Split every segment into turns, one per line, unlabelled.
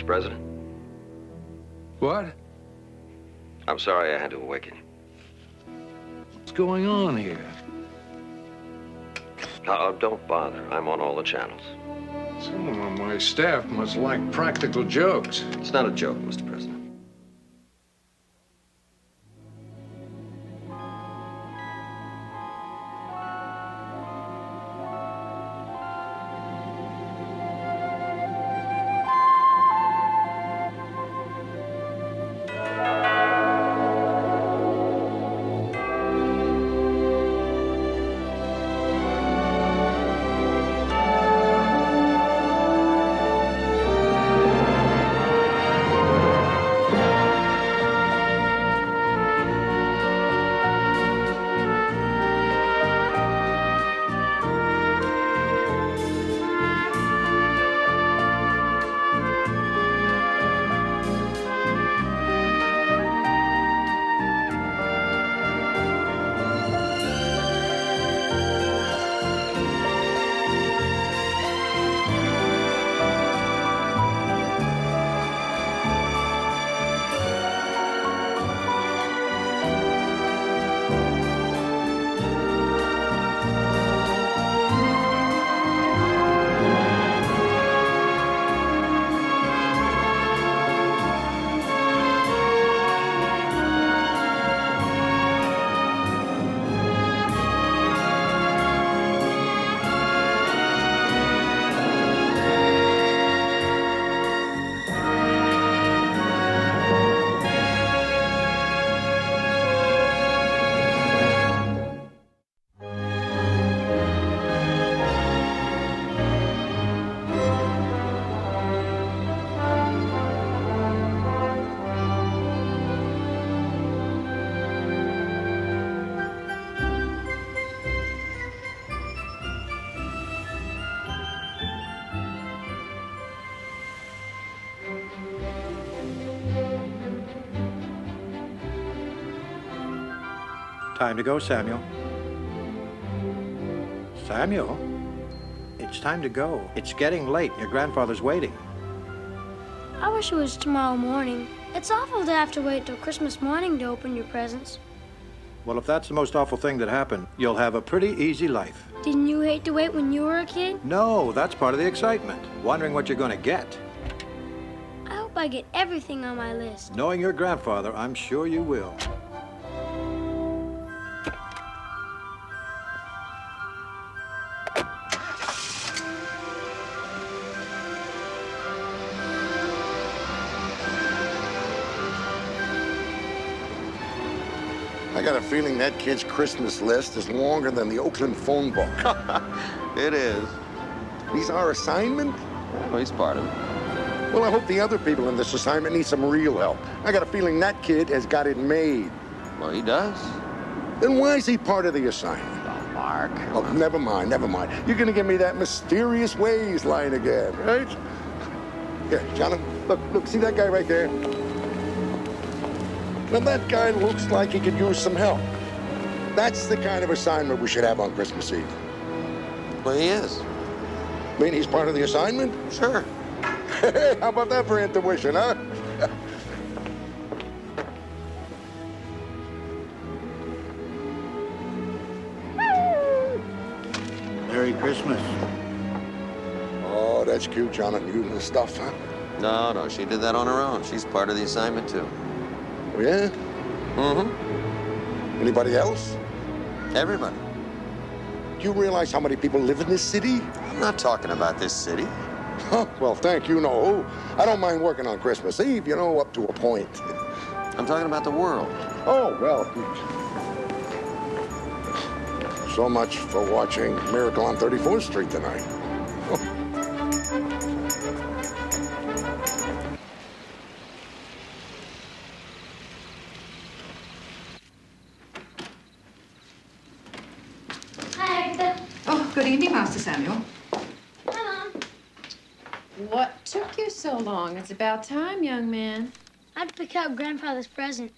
Mr. President.
What?
I'm sorry I had to awaken you.
What's going on here?
Don't bother. I'm on all the channels.
Someone on my staff must like practical jokes.
It's not a joke, Mr. President.
Time to go, Samuel. Samuel? It's time to go. It's getting late. Your grandfather's waiting.
I wish it was tomorrow morning. It's awful to have to wait till Christmas morning to open your presents.
Well, if that's the most awful thing that happened, you'll have a pretty easy life.
Didn't you hate to wait when you were a kid?
No, that's part of the excitement. Wondering what you're going to get.
I hope I get everything on my list.
Knowing your grandfather, I'm sure you will.
I got a feeling that kid's Christmas list is longer than the Oakland phone book.
It is.
He's our assignment?
Well, he's part of it.
Well, I hope the other people in this assignment need some real help. I got a feeling that kid has got it made.
Well, he does.
Then why is he part of the assignment?
Oh, Mark.
Oh, never mind, never mind. You're gonna give me that mysterious ways line again, right? Here, Jonathan, look, see that guy right there? Now, that guy looks like he could use some help. That's the kind of assignment we should have on Christmas Eve.
Well, he is.
I mean, he's part of the assignment?
Sure.
Hey, how about that for intuition, huh?
Merry Christmas.
Oh, that's cute, Jonathan. You and the stuff, huh?
No, she did that on her own. She's part of the assignment, too.
Oh, yeah?
Mm-hmm.
Anybody else?
Everybody.
Do you realize how many people live in this city?
I'm not talking about this city.
Huh, well, thank you, no. I don't mind working on Christmas Eve, you know, up to a point.
I'm talking about the world.
Oh, well. So much for watching Miracle on 34th Street tonight.
Hi, Agatha.
Oh, good evening, Master Samuel.
Hi, Mom.
What took you so long? It's about time, young man.
I had to pick out Grandfather's present.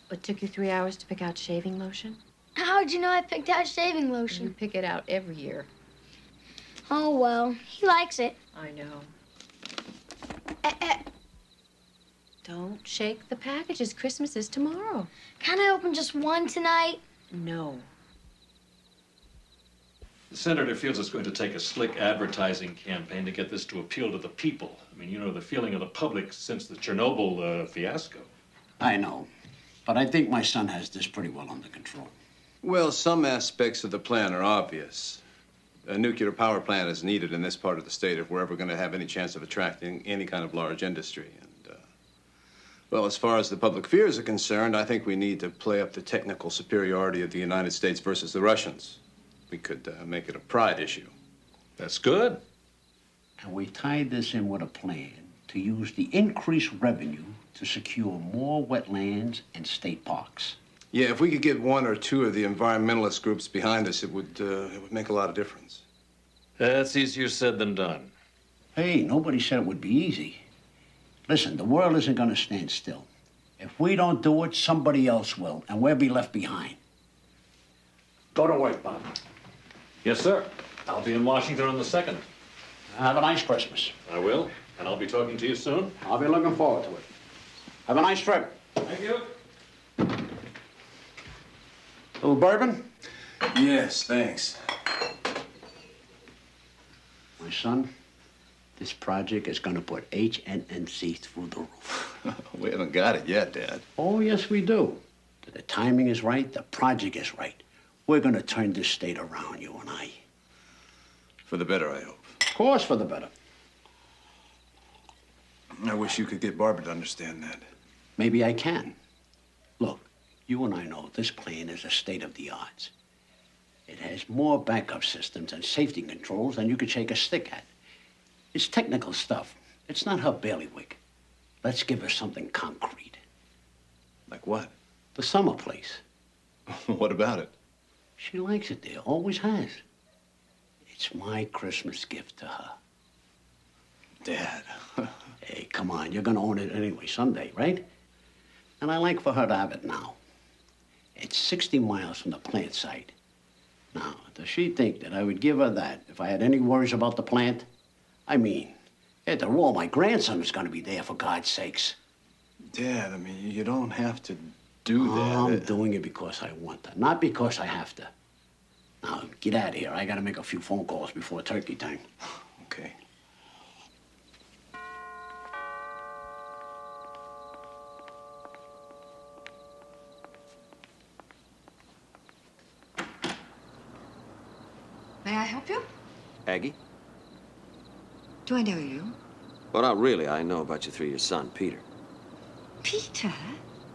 What took you 3 hours to pick out shaving lotion?
How'd you know I picked out shaving
You
lotion?
pick it out every year.
Oh, well, he likes it.
I know. Don't shake the packages. Christmas is tomorrow.
Can I open just one tonight?
No.
The senator feels it's going to take a slick advertising campaign to get this to appeal to the people. I mean, you know, the feeling of the public since the Chernobyl fiasco.
I know, but I think my son has this pretty well under control.
Well, some aspects of the plan are obvious. A nuclear power plant is needed in this part of the state if we're ever going to have any chance of attracting any kind of large industry. And, well, as far as the public fears are concerned, I think we need to play up the technical superiority of the United States versus the Russians. We could make it a pride issue.
That's good.
And we tied this in with a plan to use the increased revenue to secure more wetlands and state parks.
Yeah, if we could get one or two of the environmentalist groups behind us, it would make a lot of difference.
That's easier said than done.
Hey, nobody said it would be easy. Listen, the world isn't going to stand still. If we don't do it, somebody else will, and we'll be left behind. Go to work, Bob.
Yes, sir. I'll be in Washington on the 2nd.
Have a nice Christmas.
I will, and I'll be talking to you soon.
I'll be looking forward to it. Have a nice trip.
Thank you.
Little bourbon?
Yes, thanks.
My son, this project is going to put HNNC through the roof.
We haven't got it yet, Dad.
Oh, yes, we do. The timing is right. The project is right. We're going to turn this state around, you and I.
For the better, I hope.
Of course, for the better.
I wish you could get Barbara to understand that.
Maybe I can. Look, you and I know this plane is a state of the art. It has more backup systems and safety controls than you could shake a stick at. It's technical stuff. It's not her bailiwick. Let's give her something concrete.
Like what?
The summer place.
What about it?
She likes it there, always has. It's my Christmas gift to her.
Dad.
Hey, come on, you're gonna own it anyway someday, right? And I like for her to have it now. It's 60 miles from the plant site. Now, does she think that I would give her that if I had any worries about the plant? I mean, after all, my grandson is gonna be there, for God's sakes.
Dad, I mean, you don't have to do that.
I'm doing it because I want to, not because I have to. Now, get out of here. I gotta make a few phone calls before turkey time.
Okay.
May I help you?
Aggie?
Do I know you?
Well, not really. I know about you through your son, Peter.
Peter?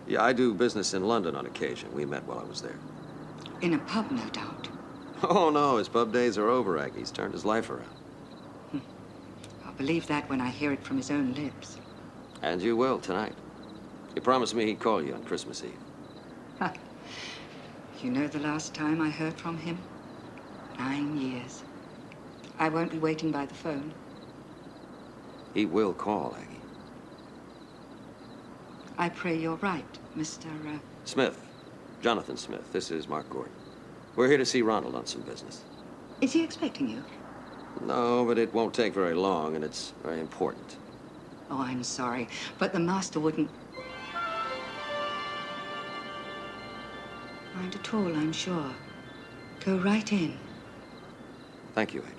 Yeah, I do business in London on occasion. We met while I was there.
In a pub, no doubt.
Oh, no, his pub days are over, Aggie. He's turned his life around.
I'll believe that when I hear it from his own lips.
And you will, tonight. He promised me he'd call you on Christmas Eve.
Ha. You know the last time I heard from him? 9 years. I won't be waiting by the phone.
He will call, Aggie.
I pray you're right, Mr.
Smith. Jonathan Smith. This is Mark Gordon. We're here to see Ronald on some business.
Is he expecting you?
No, but it won't take very long, and it's very important.
Oh, I'm sorry, but the master wouldn't mind at all, I'm sure. Go right in.
Thank you, Aggie.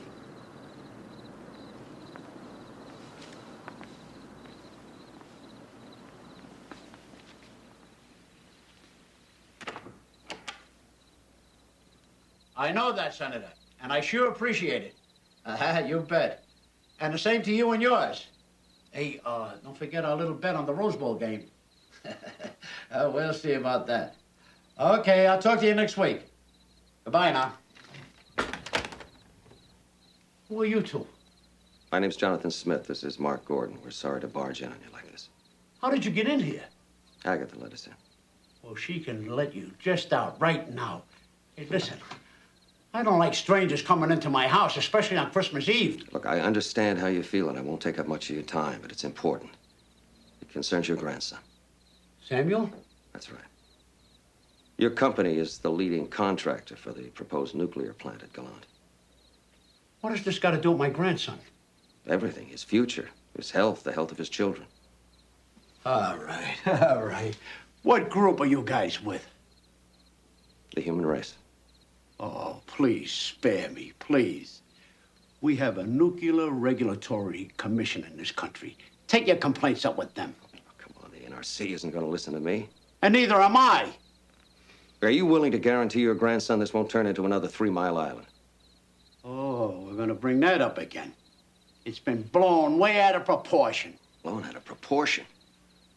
I know that, Senator, and I sure appreciate it. You bet. And the same to you and yours. Hey, don't forget our little bet on the Rose Bowl game. We'll see about that. Okay, I'll talk to you next week. Goodbye now. Who are you two?
My name's Jonathan Smith. This is Mark Gordon. We're sorry to barge in on you like this.
How did you get in here?
Agatha let us in.
Well, she can let you just out right now. Hey, listen. I don't like strangers coming into my house, especially on Christmas Eve.
Look, I understand how you feel, and I won't take up much of your time, but it's important. It concerns your grandson.
Samuel?
That's right. Your company is the leading contractor for the proposed nuclear plant at Gallant.
What has this got to do with my grandson?
Everything, his future. His health, the health of his children.
All right, all right. What group are you guys with?
The human race.
Oh, please spare me, please. We have a nuclear regulatory commission in this country. Take your complaints up with them.
Oh, come on, the NRC isn't going to listen to me.
And neither am I.
Are you willing to guarantee your grandson this won't turn into another 3 Mile Island?
Oh, we're gonna bring that up again. It's been blown way out of proportion.
Blown out of proportion.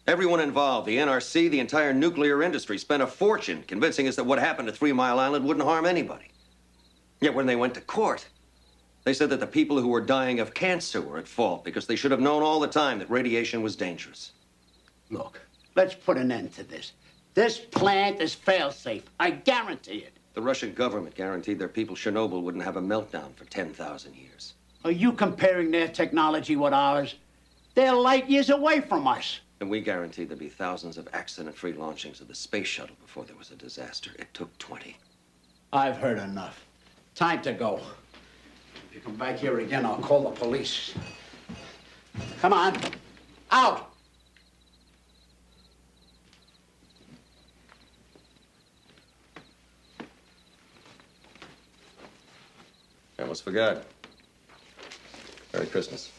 Everyone involved, the NRC, the entire nuclear industry, spent a fortune convincing us that what happened to 3 Mile Island wouldn't harm anybody. Yet when they went to court, they said that the people who were dying of cancer were at fault because they should have known all the time that radiation was dangerous.
Look, let's put an end to this. This plant is fail-safe. I guarantee it.
The Russian government guaranteed their people Chernobyl wouldn't have a meltdown for 10,000 years.
Are you comparing their technology with ours? They're light years away from us.
And we guaranteed there'd be thousands of accident-free launchings of the space shuttle before there was a disaster. It took 20.
I've heard enough. Time to go. If you come back here again, I'll call the police. Come on. Out!
I almost forgot. Merry Christmas.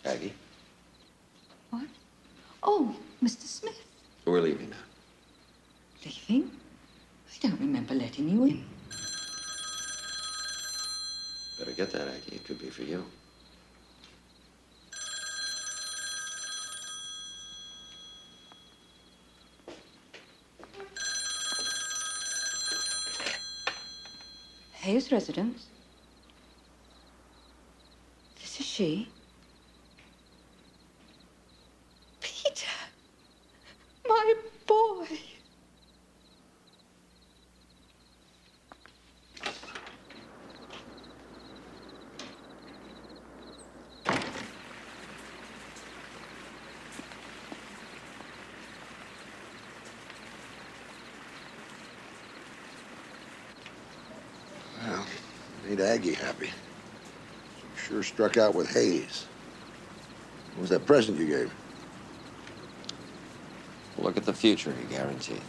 Aggie,
What? Oh, Mr. Smith.
we're leaving now.
Leaving? I don't remember letting you in.
Better get that, Aggie. It could be for you.
Hayes residence. This is she. Peter! My boy!
Well, made Aggie happy. She sure struck out with Hayes. What was that present you gave?
Look at the future, he guaranteed.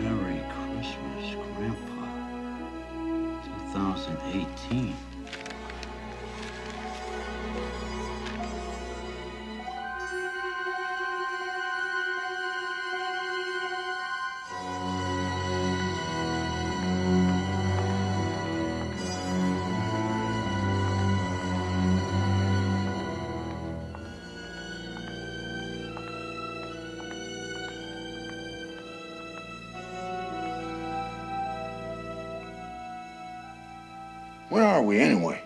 Merry Christmas, Grandpa. 2018.
Where are we anyway?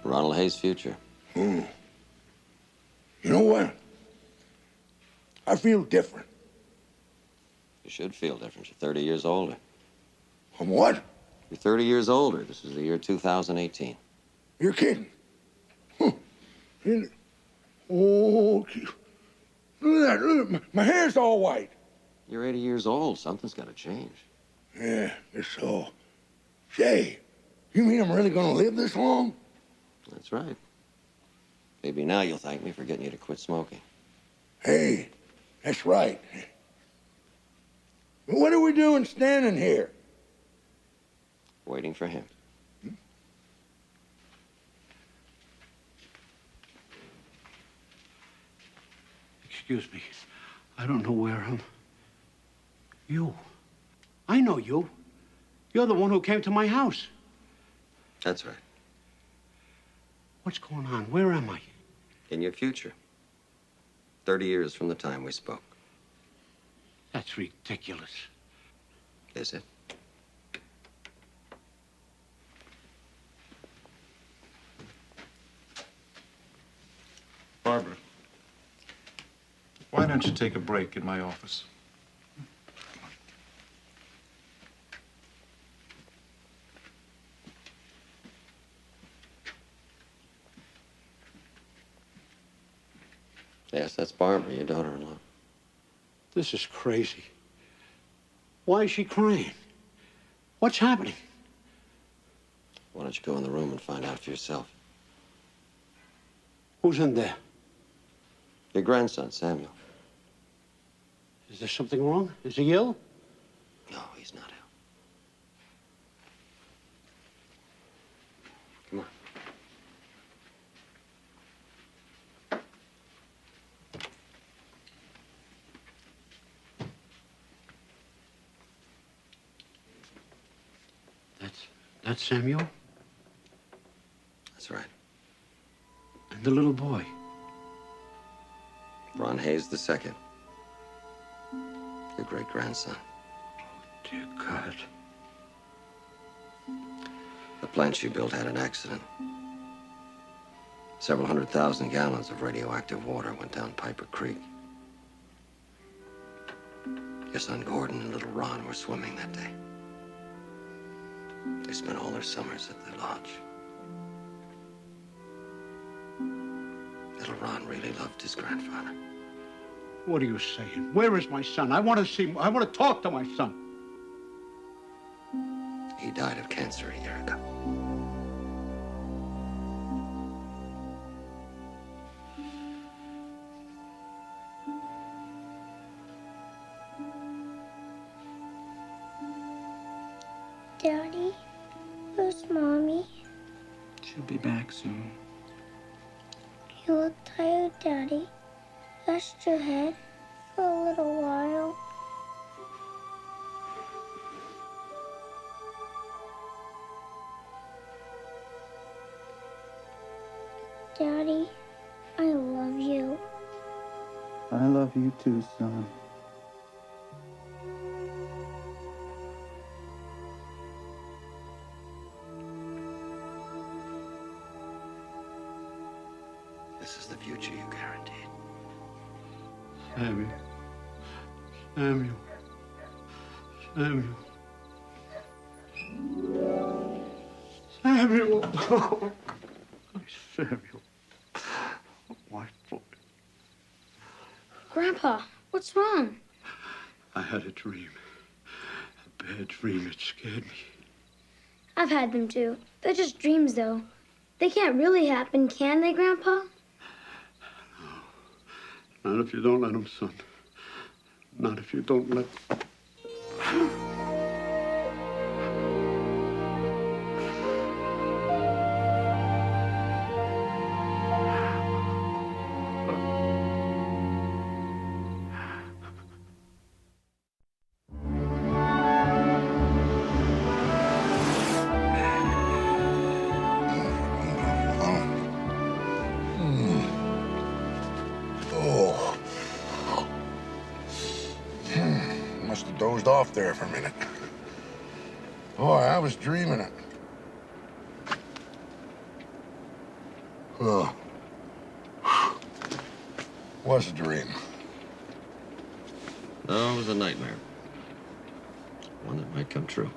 Ronald Hayes' future.
You know what? I feel different.
You should feel different. You're 30 years older.
I'm what?
You're 30 years older. This is the year 2018.
You're kidding. Huh. Oh, gee. Look at that. Look, my hair's all white.
You're 80 years old. Something's got to change.
Yeah, it's so. Say, you mean I'm really gonna live this long?
That's right. Maybe now you'll thank me for getting you to quit smoking.
Hey, that's right. What are we doing standing here?
Waiting for him.
Excuse me. I don't know where I'm. You. I know you. You're the one who came to my house.
That's right.
What's going on? Where am I?
In your future. 30 years from the time we spoke.
That's ridiculous.
Is it?
Barbara, why don't you take a break in my office?
Yes, that's Barbara, your daughter-in-law.
This is crazy. Why is she crying? What's happening?
Why don't you go in the room and find out for yourself?
Who's in there?
Your grandson, Samuel.
Is there something wrong? Is he ill?
No, he's not ill. Come on.
That's Samuel?
That's right.
And the little boy?
Ron Hayes II. Your great-grandson.
Dear God.
The plant you built had an accident. Several 100,000 gallons of radioactive water went down Piper Creek. Your son Gordon and little Ron were swimming that day. They spent all their summers at the lodge. Little Ron really loved his grandfather.
What are you saying? Where is my son? I want to see him. I want to talk to my son.
He died of cancer a year ago.
Daddy, where's Mommy?
She'll be back soon.
You look tired, Daddy. Rest your head for a little while. Daddy, I love you.
I love you too, son.
This is the future you guaranteed.
Samuel. Samuel. Samuel. Samuel. Oh, Samuel. My boy.
Grandpa, what's wrong?
I had a dream. A bad dream. It scared me.
I've had them too. They're just dreams, though. They can't really happen, can they, Grandpa?
Not if you don't let him, son. Not if you don't let...
Must have dozed off there for a minute. Boy, I was dreaming it. Oh. Was a dream.
No, it was a nightmare. One that might come true.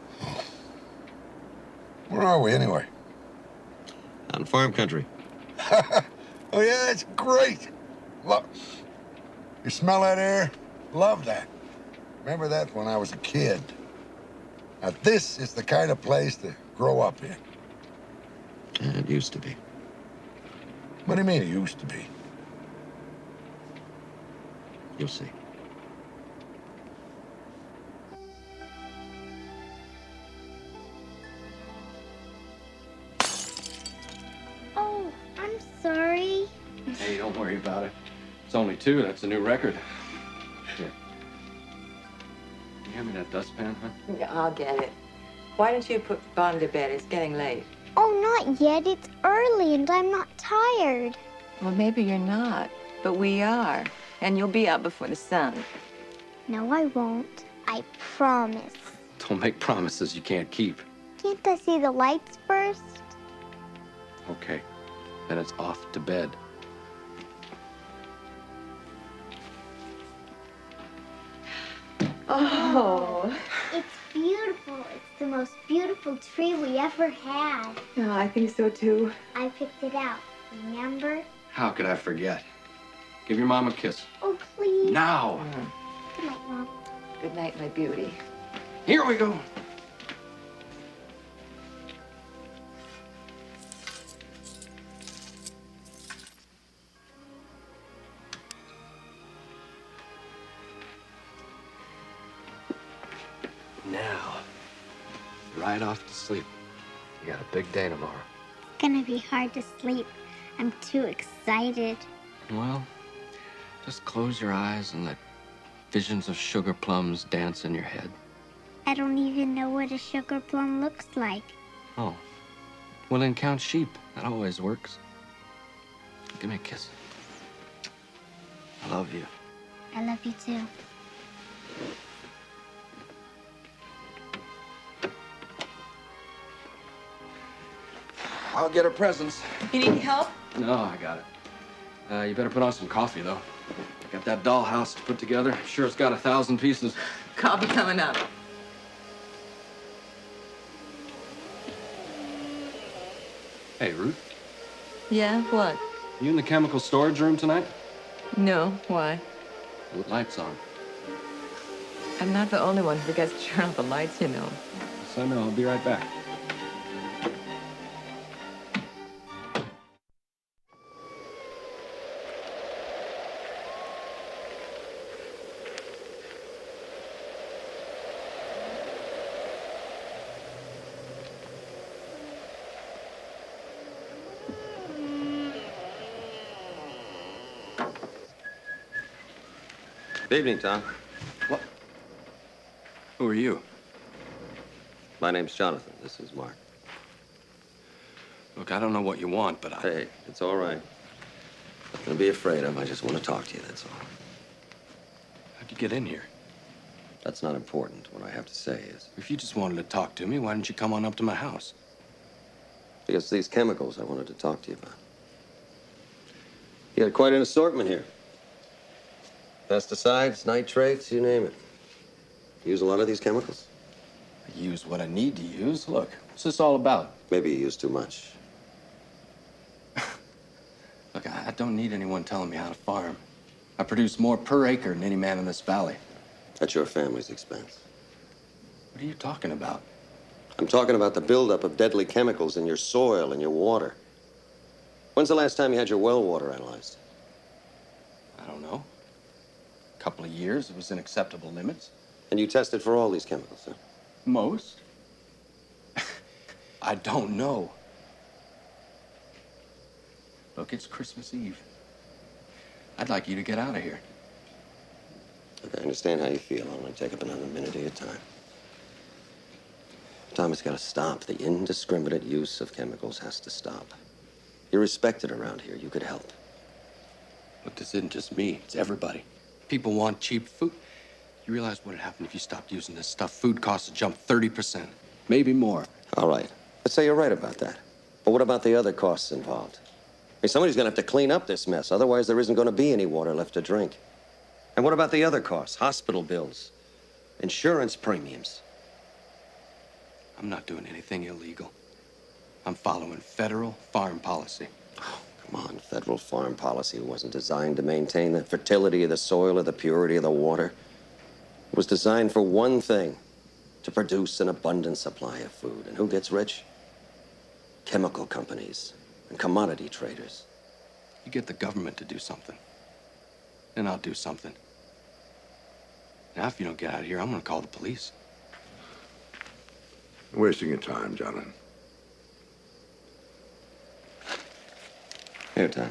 Where are we, anyway?
Out in farm country.
Oh, yeah, it's great. Look, you smell that air? Love that. Remember that when I was a kid. Now, this is the kind of place to grow up in.
Yeah, it used to be.
What do you mean it used to be?
You'll see.
Oh, I'm sorry.
Hey, don't worry about it. It's only 2. That's a new record. Here. Can you hand me that dustpan, huh?
Yeah, I'll get it. Why don't you put Bonnie to bed? It's getting late. Oh, not yet. It's early and I'm not tired.
Well, maybe you're not, but we are. And you'll be out before the sun.
No, I won't. I promise.
Don't make promises you can't keep.
Can't I see the lights first?
Okay, then it's off to bed.
Oh.
It's beautiful. It's the most beautiful tree we ever had.
Oh, I think so too.
I picked it out. Remember?
How could I forget? Give your mom a kiss.
Oh, please.
Now.
Good night, Mom.
Good night, my beauty.
Here we go. Now, right off to sleep. You got a big day tomorrow.
It's gonna be hard to sleep. I'm too excited.
Well, just close your eyes and let visions of sugar plums dance in your head.
I don't even know what a sugar plum looks like.
Oh. Well, then count sheep. That always works. Give me a kiss. I love you.
I love you too.
I'll get her presents.
You need help?
No, I got it. You better put on some coffee, though. Got that dollhouse to put together. Sure, it's got 1,000 pieces.
Coffee coming up.
Hey, Ruth,
Yeah, what?
you in the chemical storage room tonight?
No, why?
With lights on.
I'm not the only one who forgets to turn off the lights, you know.
Yes, I know. I'll be right back.
Good evening, Tom.
What? Who are you?
My name's Jonathan. This is Mark.
Look, I don't know what you want, but
Hey, it's all right. Nothing to be afraid of. I just want to talk to you, that's all.
How'd you get in here?
That's not important. What I have to say is...
If you just wanted to talk to me, why didn't you come on up to my house?
Because these chemicals I wanted to talk to you about. You got quite an assortment here. Pesticides, nitrates, you name it. You use a lot of these chemicals?
I use what I need to use. Look, what's this all about?
Maybe you use too much.
Look, I don't need anyone telling me how to farm. I produce more per acre than any man in this valley.
At your family's expense.
What are you talking about?
I'm talking about the buildup of deadly chemicals in your soil and your water. When's the last time you had your well water analyzed?
I don't know. A couple of years. It was in acceptable limits.
And you tested for all these chemicals, huh?
Most? I don't know. Look, it's Christmas Eve. I'd like you to get out of here.
Look, I understand how you feel. I'll only take up another minute of your time. Tom, it's got to stop. The indiscriminate use of chemicals has to stop. You're respected around here. You could help.
Look, this isn't just me. It's everybody. People want cheap food. You realize what would happen if you stopped using this stuff? Food costs would jump 30%, maybe more.
All right. Let's say you're right about that. But what about the other costs involved? I mean, somebody's going to have to clean up this mess. Otherwise, there isn't going to be any water left to drink. And what about the other costs? Hospital bills, insurance premiums.
I'm not doing anything illegal. I'm following federal farm policy.
Oh, come on. Federal farm policy wasn't designed to maintain the fertility of the soil or the purity of the water. It was designed for one thing, to produce an abundant supply of food. And who gets rich? Chemical companies and commodity traders.
You get the government to do something, then I'll do something. Now, if you don't get out of here, I'm going to call the police.
You're wasting your time, Jonathan.
Here, Tom.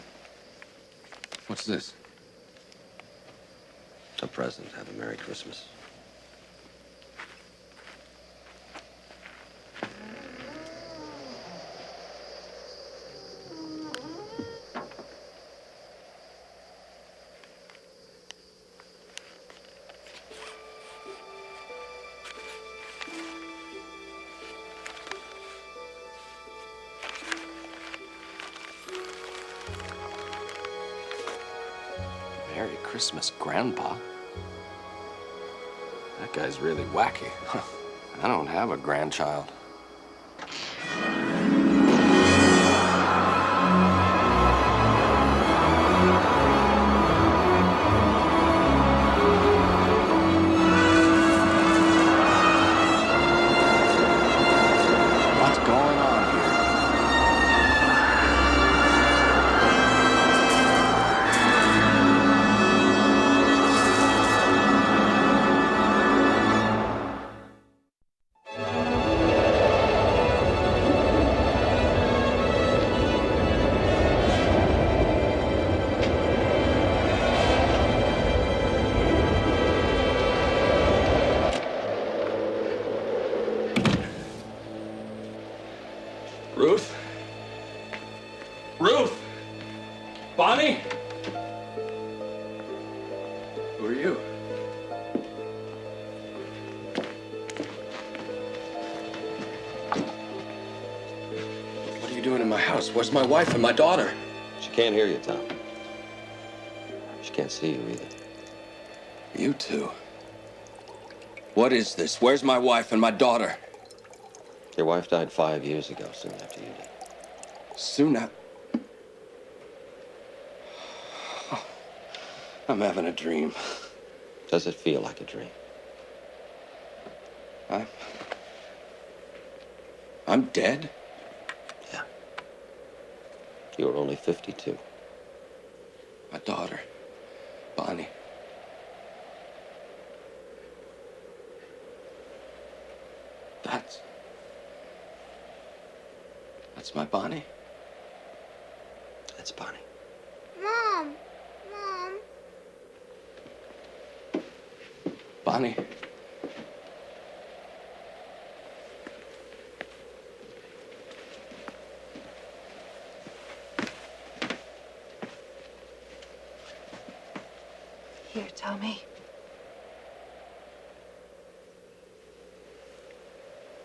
What's this?
A present. Have a Merry Christmas.
Merry Christmas, Grandpa. That guy's really wacky. I don't have a grandchild. What's going on here?
Ruth? Ruth? Bonnie? Who are you?
What are you doing in my house? Where's my wife and my daughter?
She can't hear you, Tom. She can't see you either.
You two. What is this? Where's my wife and my daughter?
Your wife died 5 years ago, soon after you did.
Soon after. I'm having a dream.
Does it feel like a dream?
I'm dead?
Yeah. You were only 52.
My daughter, Bonnie. That's my Bonnie?
That's Bonnie.
Mom! Mom!
Bonnie.
Here, Tommy.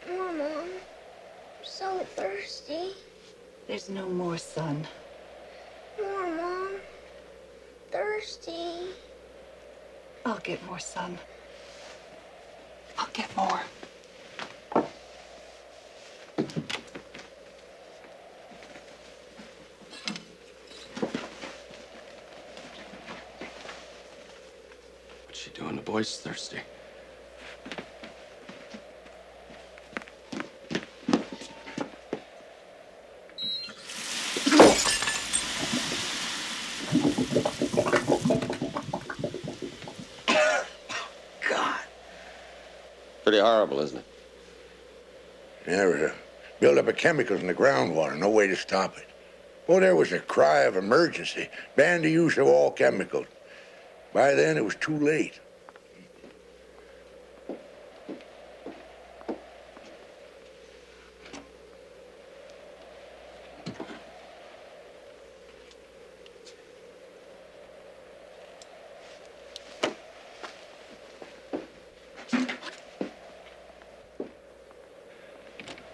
More, Mom. I'm so thirsty.
There's no more, son.
More, Mom. Thirsty.
I'll get more, son. I'll get more.
What's she doing? The boy's thirsty.
Pretty horrible, isn't it?
There was a buildup of chemicals in the groundwater, no way to stop it. Well, there was a cry of emergency, ban the use of all chemicals. By then, it was too late.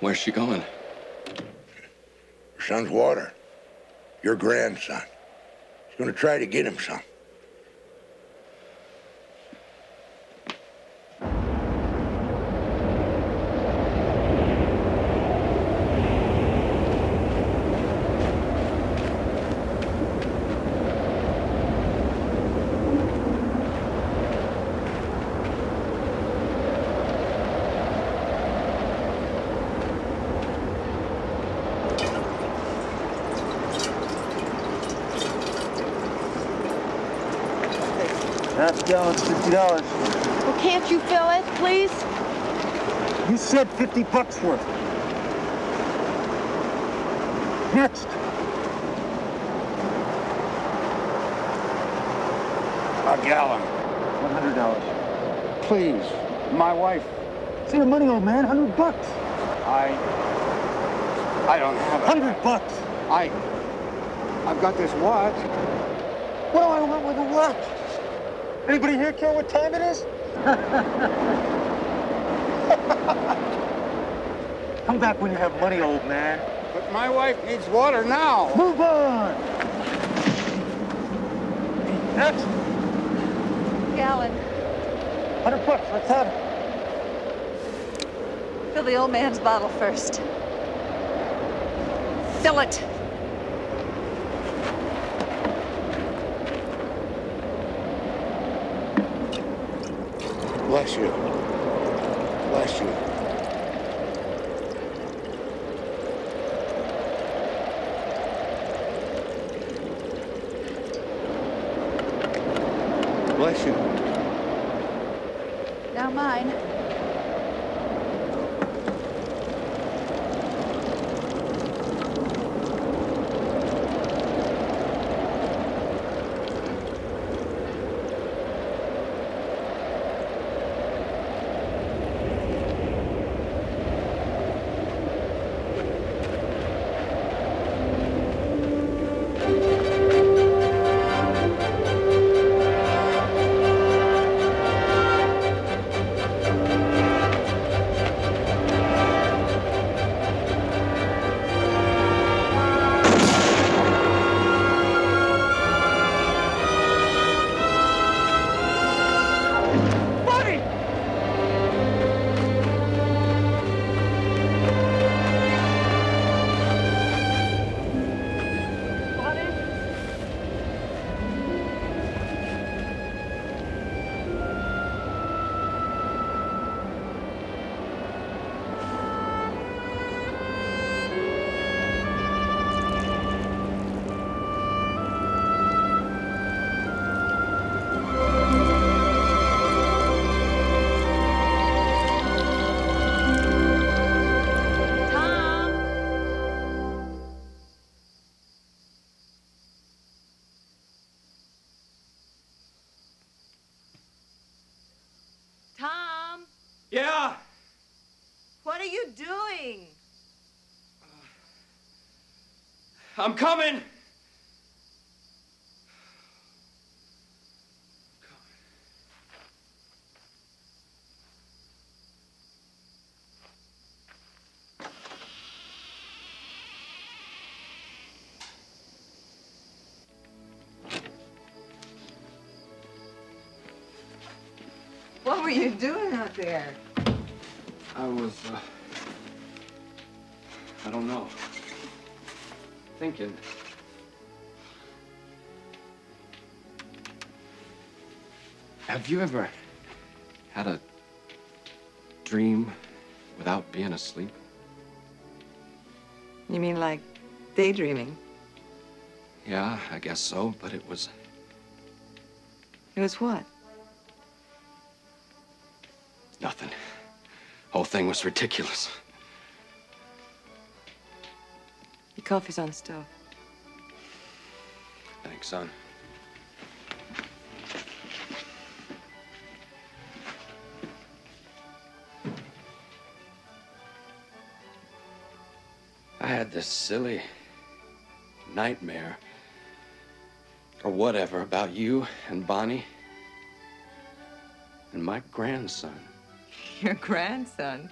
Where's she going?
Your son's water. Your grandson. He's gonna try to get him some.
Half gallon's $50.
Well, can't you fill it, please?
You said $50 worth. Next.
A gallon.
$100. Please, my wife. See your money, old man. $100.
I don't have it.
$100.
I've got this watch.
What do I want with a watch? Anybody here care what time it is? Come back when you have money, old man.
But my wife needs water now.
Move on. Next.
Gallon.
$100. Let's have it.
Fill the old man's bottle first. Fill it.
Bless you. Bless you. Bless you.
Now mine.
Tom,
Yeah.
what are you doing?
I'm coming.
What were you doing out there?
I was, I don't know. Thinking. Have you ever had a dream without being asleep?
You mean like daydreaming?
Yeah, I guess so, but it was
It was what?
nothing. Whole thing was ridiculous.
Your coffee's on the stove.
Thanks, son. I had this silly nightmare or whatever about you and Bonnie and my grandson.
Your grandson?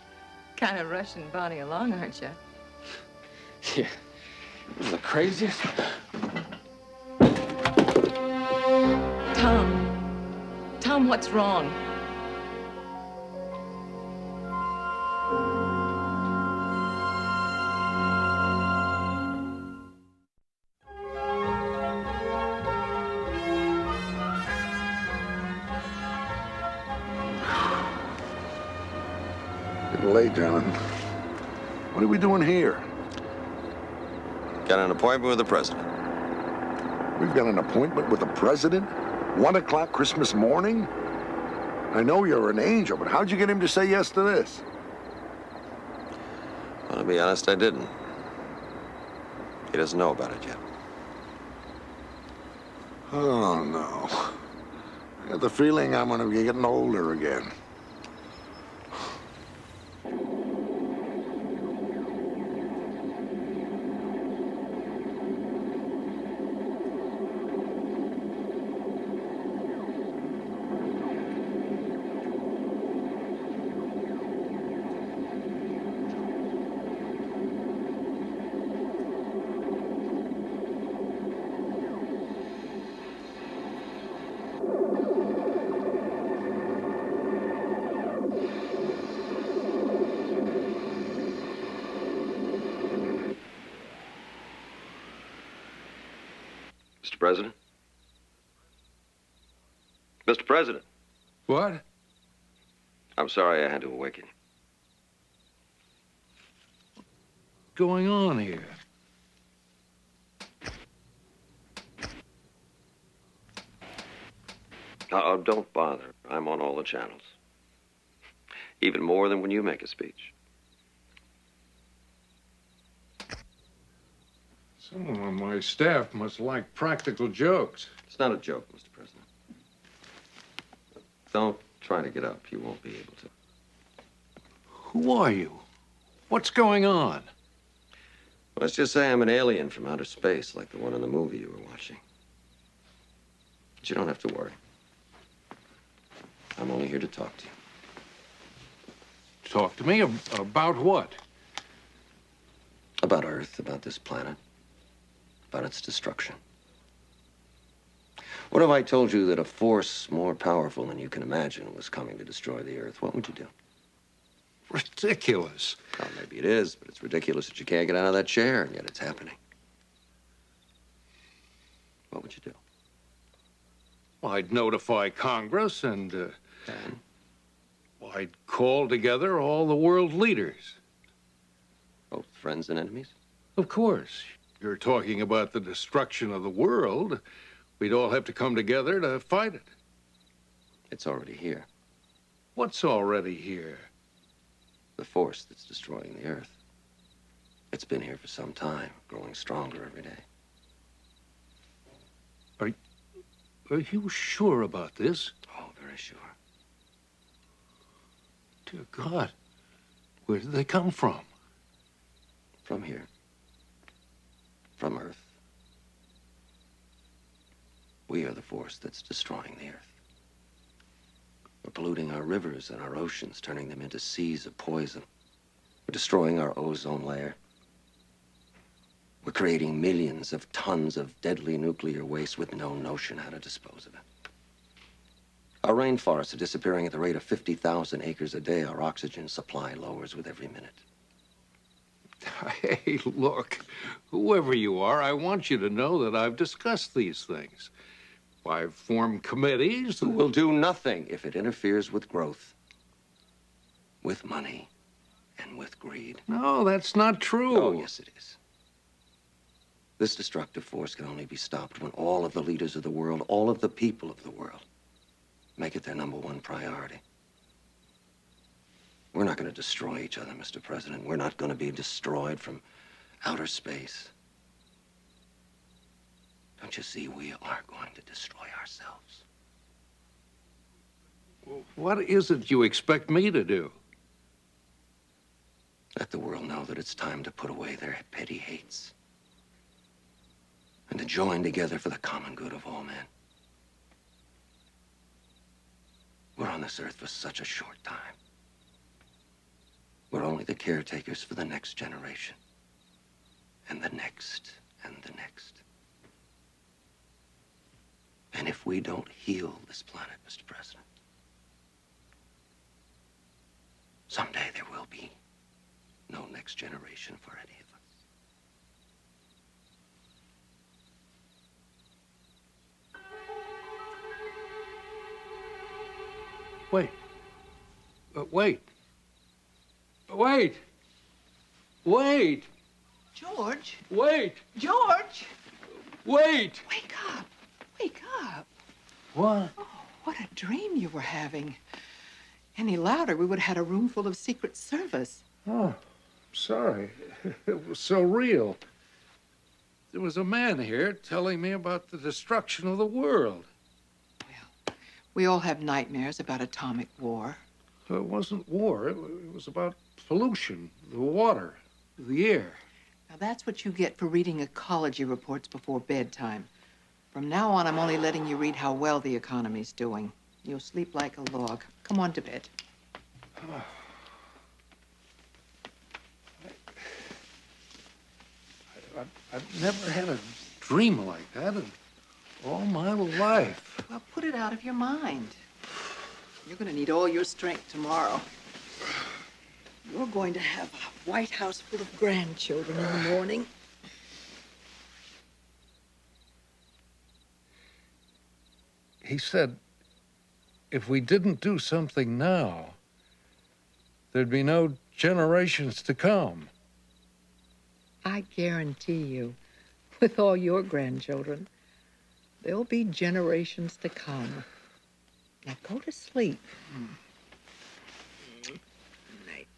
Kind of rushing Bonnie along, aren't you?
Yeah, it was the craziest.
Tom, what's wrong?
Getting late, John. What are we doing here?
Got an appointment with the president.
We've got an appointment with the president? 1 o'clock Christmas morning? I know you're an angel, but how'd you get him to say yes to this?
Well, to be honest, I didn't. He doesn't know about it yet.
Oh, no. I got the feeling I'm gonna be getting older again.
Mr. President? Mr. President.
What?
I'm sorry I had to awaken you.
What's going on here?
Oh, don't bother. I'm on all the channels. Even more than when you make a speech.
Someone on my staff must like practical jokes.
It's not a joke, Mr. President. Don't try to get up. You won't be able to.
Who are you? What's going on?
Let's just say I'm an alien from outer space, like the one in the movie you were watching. But you don't have to worry. I'm only here to talk to you.
Talk to me about what?
About Earth, about this planet, about its destruction. What if I told you that a force more powerful than you can imagine was coming to destroy the Earth? What would you do?
Ridiculous.
Well, maybe it is, but it's ridiculous that you can't get out of that chair, and yet it's happening. What would you do?
Well, I'd notify Congress and well, I'd call together all the world leaders.
Both friends and enemies?
Of course. You're talking about the destruction of the world. We'd all have to come together to fight it.
It's already here.
What's already here?
The force that's destroying the Earth. It's been here for some time, growing stronger every day.
Are you sure about this?
Oh, very sure.
Dear God, where did they come from?
From here. From Earth. We are the force that's destroying the Earth. We're polluting our rivers and our oceans, turning them into seas of poison. We're destroying our ozone layer. We're creating millions of tons of deadly nuclear waste with no notion how to dispose of it. Our rainforests are disappearing at the rate of 50,000 acres a day. Our oxygen supply lowers with every minute.
Hey, look, whoever you are, I want you to know that I've discussed these things. I've formed committees.
Who will do nothing if it interferes with growth, with money, and with greed.
No, that's not true.
Oh, yes, it is. This destructive force can only be stopped when all of the leaders of the world, all of the people of the world, make it their #1 priority. We're not going to destroy each other, Mr. President. We're not going to be destroyed from outer space. Don't you see, we are going to destroy ourselves.
What is it you expect me to do?
Let the world know that it's time to put away their petty hates and to join together for the common good of all men. We're on this earth for such a short time. We're only the caretakers for the next generation, and the next, and the next. And if we don't heal this planet, Mr. President, someday there will be no next generation for any of us.
Wait. Wait. Wait. Wait.
George?
Wait.
George?
Wait.
Wake up. Wake up.
What?
Oh, what a dream you were having. Any louder, we would have had a room full of Secret Service.
Oh, sorry. It was so real. There was a man here telling me about the destruction of the world.
Well, we all have nightmares about atomic war.
It wasn't war. It was about pollution, the water, the air.
Now, that's what you get for reading ecology reports before bedtime. From now on, I'm only letting you read how well the economy's doing. You'll sleep like a log. Come on to bed.
I've never had a dream like that in all my life.
Well, put it out of your mind. You're going to need all your strength tomorrow. You're going to have a White House full of grandchildren in the morning.
He said if we didn't do something now, there'd be no generations to come.
I guarantee you, with all your grandchildren, there'll be generations to come. Now go to sleep. Night.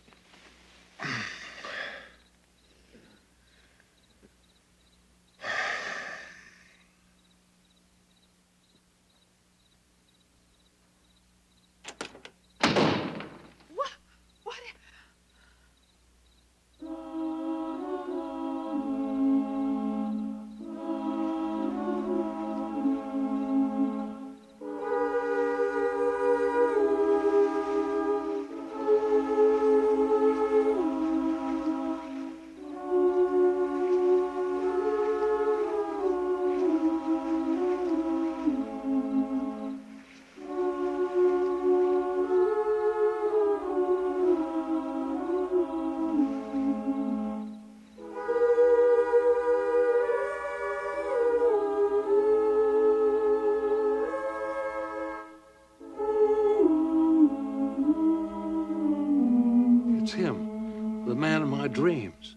It's him, the man of my dreams.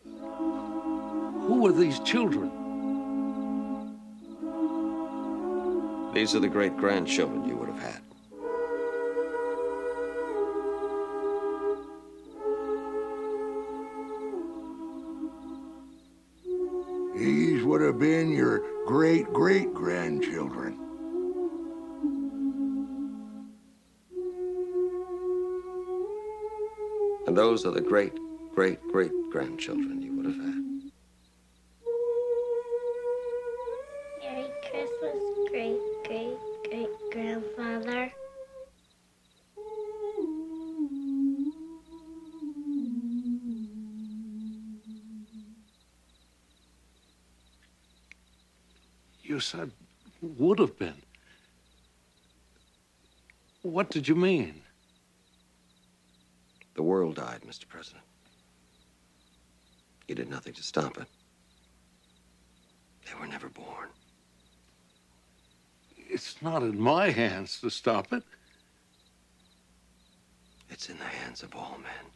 Who are these children?
These are the great-grandchildren you would have had.
These would have been your great-great-grandchildren.
And those are the great-great-great-grandchildren you would have had.
Merry Christmas, great-great-great-grandfather.
You said would have been. What did you mean?
The world died, Mr. President. You did nothing to stop it. They were never born.
It's not in my hands to stop it.
It's in the hands of all men.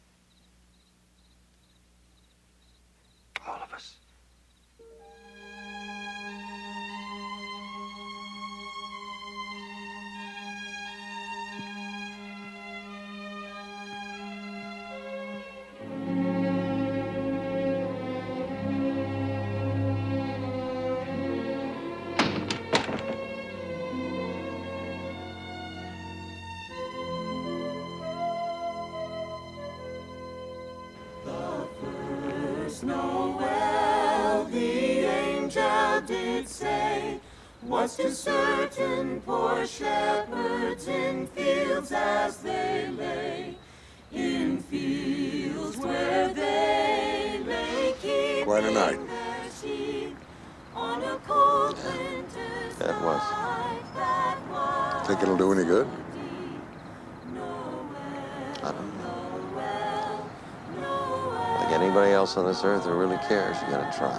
All of us.
Noel, the angel did say, was to certain poor shepherds in fields as they lay, in fields where they lay keeping
Quite a night.
their sheep on a cold winter's
That was.
Think it'll do any good?
I don't know. Like anybody else on this earth who really cares, you gotta try.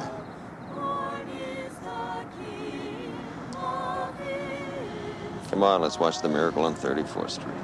Come on, let's watch the miracle on 34th Street.